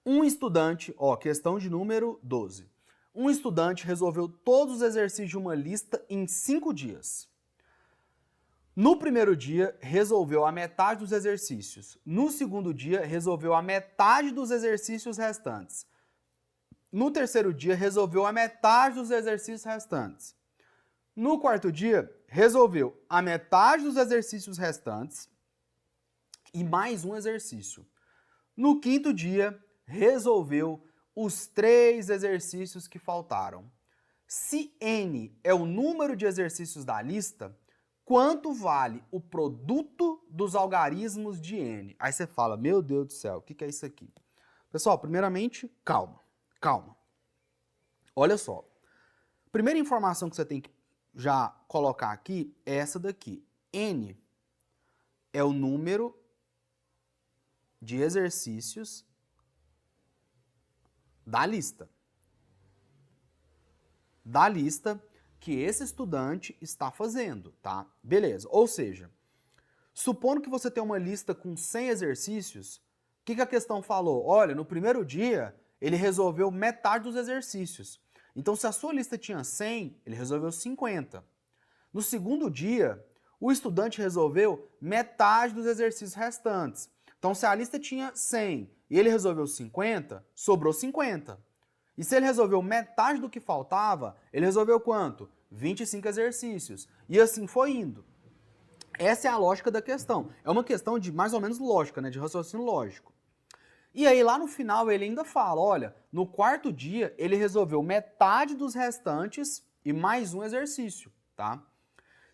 Um estudante, ó, questão de número 12. Um estudante resolveu todos os exercícios de uma lista em 5 dias. No primeiro dia, resolveu a metade dos exercícios. No segundo dia, resolveu a metade dos exercícios restantes. No terceiro dia, resolveu a metade dos exercícios restantes. No quarto dia, resolveu a metade dos exercícios restantes e mais um exercício. No quinto dia, resolveu os 3 exercícios que faltaram. Se n é o número de exercícios da lista, quanto vale o produto dos algarismos de n? Aí você fala, meu Deus do céu, o que é isso aqui? Pessoal, primeiramente, calma. Olha só. Primeira informação que você tem que já colocar aqui é essa daqui. N é o número de exercícios da lista. Da lista que esse estudante está fazendo, tá? Beleza. Ou seja, supondo que você tem uma lista com 100 exercícios, o que a questão falou? Olha, no primeiro dia, ele resolveu metade dos exercícios. Então, se a sua lista tinha 100, ele resolveu 50. No segundo dia, o estudante resolveu metade dos exercícios restantes. Então, se a lista tinha 100 e ele resolveu 50, sobrou 50. E se ele resolveu metade do que faltava, ele resolveu quanto? 25 exercícios. E assim foi indo. Essa é a lógica da questão. É uma questão de mais ou menos lógica, né? De raciocínio lógico. E aí lá no final ele ainda fala, olha, no quarto dia ele resolveu metade dos restantes e mais um exercício, tá?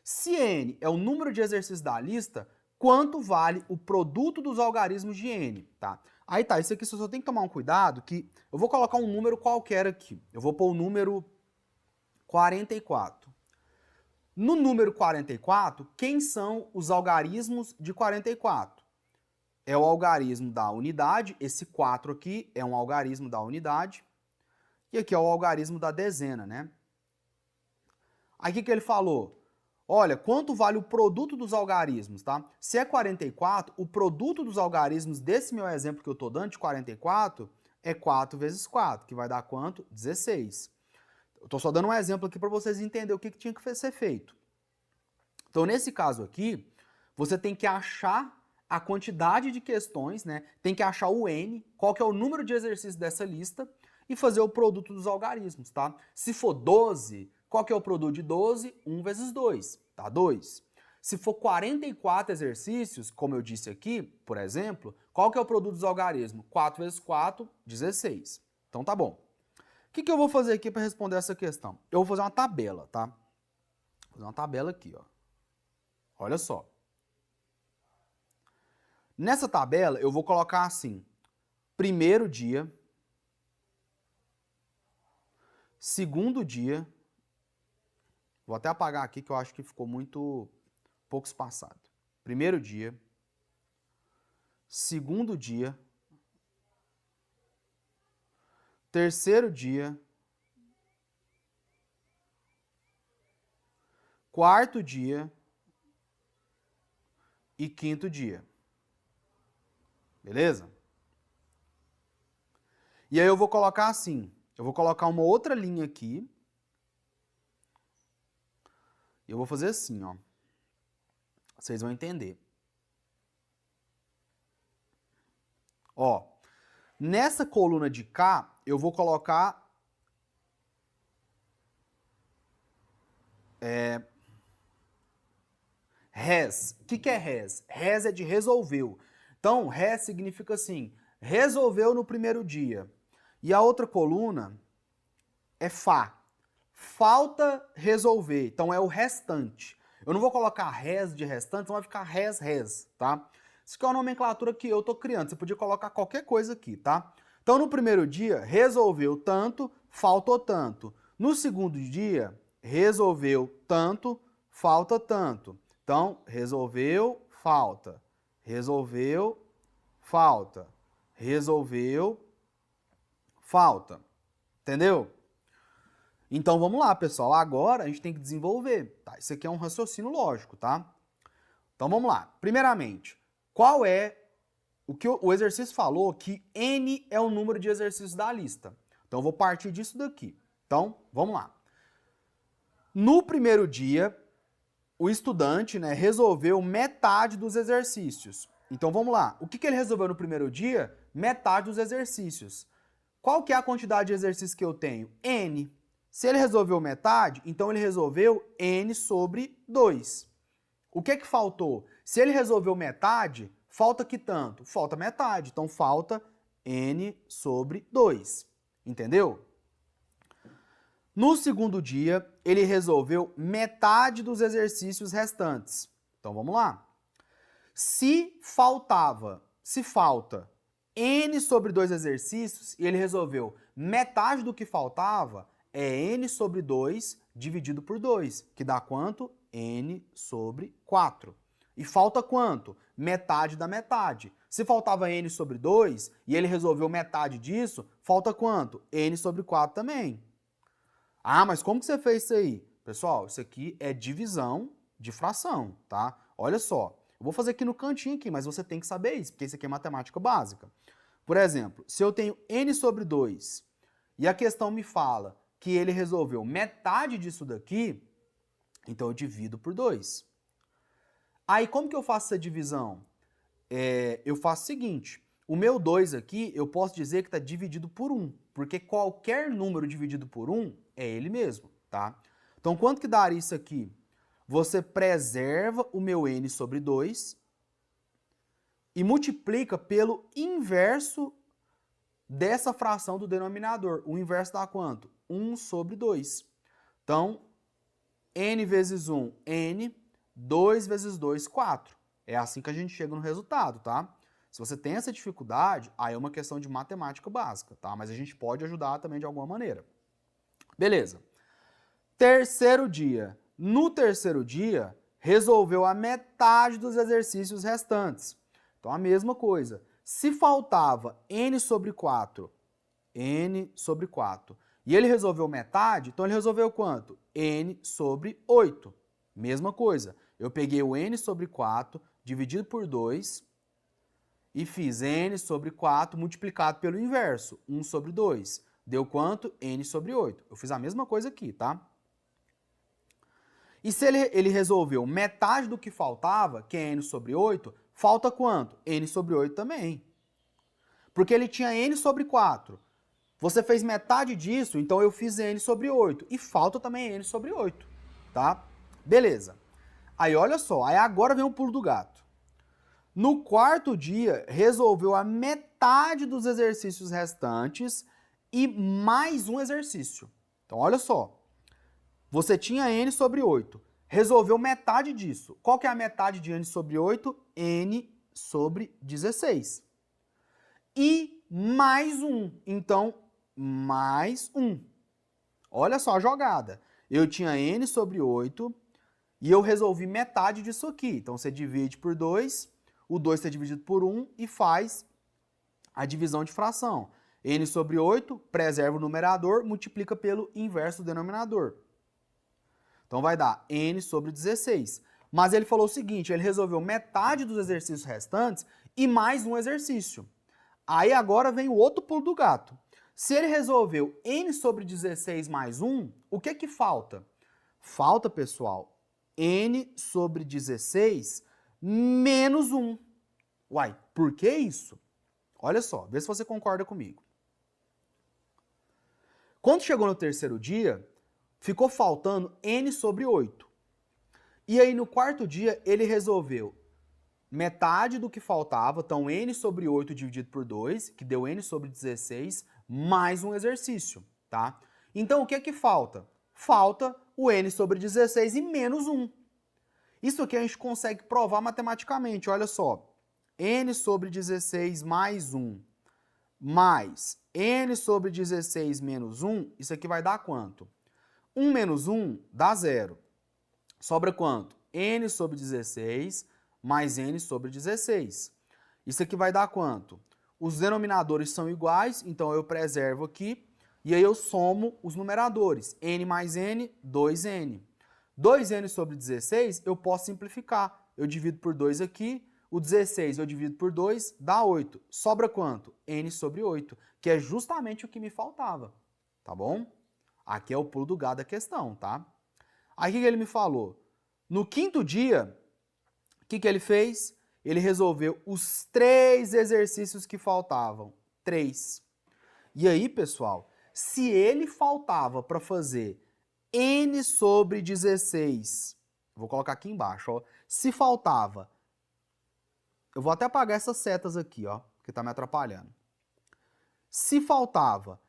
Se n é o número de exercícios da lista, quanto vale o produto dos algarismos de n, tá? Aí tá, isso aqui você só tem que tomar um cuidado que eu vou colocar um número qualquer aqui. Eu vou pôr o número 44. No número 44, quem são os algarismos de 44? É o algarismo da unidade, esse 4 aqui é um algarismo da unidade, e aqui é o algarismo da dezena, né? Aí o que ele falou? Olha, quanto vale o produto dos algarismos, tá? Se é 44, o produto dos algarismos desse meu exemplo que eu estou dando, de 44, é 4 vezes 4, que vai dar quanto? 16. Eu estou só dando um exemplo aqui para vocês entenderem o que tinha que ser feito. Então, nesse caso aqui, você tem que achar a quantidade de questões, né? Tem que achar o n, qual que é o número de exercícios dessa lista, e fazer o produto dos algarismos, tá? Se for 12, qual que é o produto de 12? 1 vezes 2, tá? 2. Se for 44 exercícios, como eu disse aqui, por exemplo, qual que é o produto dos algarismos? 4 vezes 4, 16. Então tá bom. O que eu vou fazer aqui para responder essa questão? Eu vou fazer uma tabela, tá? Vou fazer uma tabela aqui, ó. Olha só. Nessa tabela, eu vou colocar assim, primeiro dia, segundo dia, vou até apagar aqui que eu acho que ficou muito pouco espaçado. Primeiro dia, segundo dia, terceiro dia, quarto dia e quinto dia. Beleza? E aí eu vou colocar assim, eu vou colocar uma outra linha aqui. Eu vou fazer assim, ó. Vocês vão entender. Ó, nessa coluna de cá, eu vou colocar res. O que é res? Res é de resolveu. Então, res significa assim, resolveu no primeiro dia. E a outra coluna é fá. Falta resolver. Então, é o restante. Eu não vou colocar res de restante, então vai ficar res, tá? Isso aqui é uma nomenclatura que eu tô criando. Você podia colocar qualquer coisa aqui, tá? Então, no primeiro dia, resolveu tanto, faltou tanto. No segundo dia, resolveu tanto, falta tanto. Então, resolveu, falta. Resolveu, falta. Resolveu, falta. Entendeu? Então, vamos lá, pessoal. Agora, a gente tem que desenvolver. Tá? Isso aqui é um raciocínio lógico, tá? Então, vamos lá. Primeiramente, qual é o exercício falou que n é o número de exercícios da lista. Então, eu vou partir disso daqui. Então, vamos lá. No primeiro dia, o estudante, né, resolveu metade dos exercícios. Então, vamos lá. O que ele resolveu no primeiro dia? Metade dos exercícios. Qual que é a quantidade de exercícios que eu tenho? N. Se ele resolveu metade, então ele resolveu n sobre 2. O que faltou? Se ele resolveu metade, falta que tanto? Falta metade. Então, falta n sobre 2. Entendeu? No segundo dia, ele resolveu metade dos exercícios restantes. Então, vamos lá. Se falta n sobre 2 exercícios e ele resolveu metade do que faltava, é n sobre 2 dividido por 2, que dá quanto? N sobre 4. E falta quanto? Metade da metade. Se faltava n sobre 2 e ele resolveu metade disso, falta quanto? N sobre 4 também. Ah, mas como que você fez isso aí? Pessoal, isso aqui é divisão de fração, tá? Olha só, eu vou fazer aqui no cantinho aqui, mas você tem que saber isso, porque isso aqui é matemática básica. Por exemplo, se eu tenho n sobre 2 e a questão me fala que ele resolveu metade disso daqui, então eu divido por 2. Aí como que eu faço essa divisão? Eu faço o seguinte, o meu 2 aqui, eu posso dizer que está dividido por 1, porque qualquer número dividido por 1 é ele mesmo, tá? Então, quanto que daria isso aqui? Você preserva o meu n sobre 2 e multiplica pelo inverso dessa fração do denominador. O inverso dá quanto? 1 sobre 2. Então, n vezes 1, n, 2 vezes 2, 4. É assim que a gente chega no resultado, tá? Se você tem essa dificuldade, aí é uma questão de matemática básica, tá? Mas a gente pode ajudar também de alguma maneira. Beleza. Terceiro dia. No terceiro dia, resolveu a metade dos exercícios restantes. Então, a mesma coisa. Se faltava n sobre 4, e ele resolveu metade, então ele resolveu quanto? N sobre 8. Mesma coisa. Eu peguei o n sobre 4, dividido por 2, e fiz n sobre 4 multiplicado pelo inverso, 1 sobre 2. Deu quanto? N sobre 8. Eu fiz a mesma coisa aqui, tá? E se ele resolveu metade do que faltava, que é n sobre 8, falta quanto? N sobre 8 também. Porque ele tinha n sobre 4. Você fez metade disso, então eu fiz n sobre 8. E falta também n sobre 8, tá? Beleza. Aí olha só, aí agora vem o pulo do gato. No quarto dia, resolveu a metade dos exercícios restantes e mais um exercício. Então, olha só. Você tinha n sobre 8. Resolveu metade disso. Qual que é a metade de n sobre 8? N sobre 16. E mais um. Então, mais um. Olha só a jogada. Eu tinha n sobre 8 e eu resolvi metade disso aqui. Então, você divide por 2, o 2 está dividido por 1 e faz a divisão de fração. N sobre 8, preserva o numerador, multiplica pelo inverso do denominador. Então vai dar n sobre 16. Mas ele falou o seguinte, ele resolveu metade dos exercícios restantes e mais um exercício. Aí agora vem o outro pulo do gato. Se ele resolveu n sobre 16 mais 1, o que falta? Falta, pessoal, n sobre 16 menos 1. Uai, por que isso? Olha só, vê se você concorda comigo. Quando chegou no terceiro dia, ficou faltando n sobre 8. E aí no quarto dia ele resolveu metade do que faltava, então n sobre 8 dividido por 2, que deu n sobre 16, mais um exercício, tá? Então o que falta? Falta o n sobre 16 e menos 1. Isso aqui a gente consegue provar matematicamente, olha só. N sobre 16 mais 1 mais n sobre 16 menos 1, isso aqui vai dar quanto? 1 menos 1 dá 0. Sobra quanto? N sobre 16 mais n sobre 16. Isso aqui vai dar quanto? Os denominadores são iguais, então eu preservo aqui, e aí eu somo os numeradores. N mais n, 2n. 2n sobre 16 eu posso simplificar. Eu divido por 2 aqui, O 16 eu divido por 2, dá 8. Sobra quanto? N sobre 8, que é justamente o que me faltava, tá bom? Aqui é o pulo do gato da questão, tá? Aí o que ele me falou? No quinto dia, o que ele fez? Ele resolveu os 3 exercícios que faltavam. 3. E aí, pessoal, se ele faltava para fazer N sobre 16, vou colocar aqui embaixo, ó. Se faltava, eu vou até apagar essas setas aqui, ó, que tá me atrapalhando. Se faltava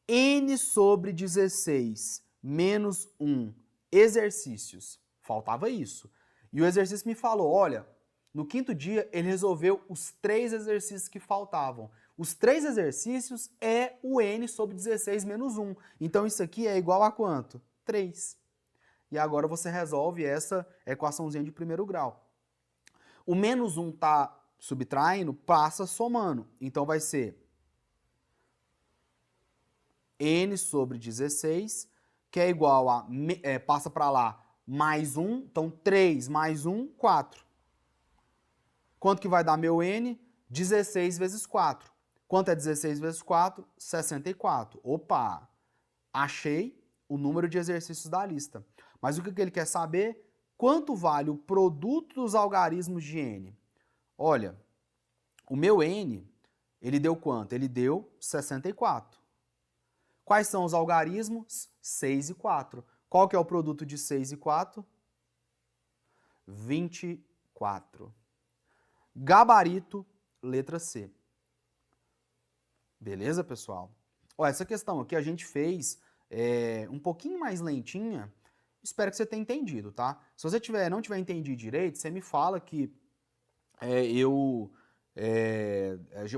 N sobre 16 menos 1 exercícios, faltava isso. E o exercício me falou, olha, no quinto dia ele resolveu os 3 exercícios que faltavam. Os 3 exercícios é o N sobre 16 menos 1. Então isso aqui é igual a quanto? 3. E agora você resolve essa equaçãozinha de primeiro grau. O menos 1 está subtraindo, passa somando. Então vai ser N sobre 16, que é igual a, passa para lá, mais 1. Então 3 mais 1, 4. Quanto que vai dar meu N? 16 vezes 4. Quanto é 16 vezes 4? 64. Opa! Achei o número de exercícios da lista. Mas o que ele quer saber? Quanto vale o produto dos algarismos de N? Olha, o meu N, ele deu quanto? Ele deu 64. Quais são os algarismos? 6 e 4. Qual que é o produto de 6 e 4? 24. Gabarito, letra C. Beleza, pessoal? Ó, essa questão aqui a gente fez um pouquinho mais lentinha. Espero que você tenha entendido, tá? Se você não tiver entendido direito, você me fala que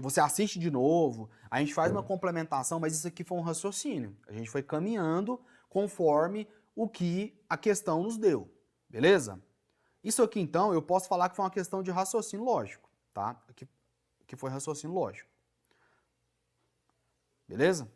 você assiste de novo, a gente faz uma complementação, mas isso aqui foi um raciocínio. A gente foi caminhando conforme o que a questão nos deu, beleza? Isso aqui, então, eu posso falar que foi uma questão de raciocínio lógico, tá? Que foi raciocínio lógico. Beleza?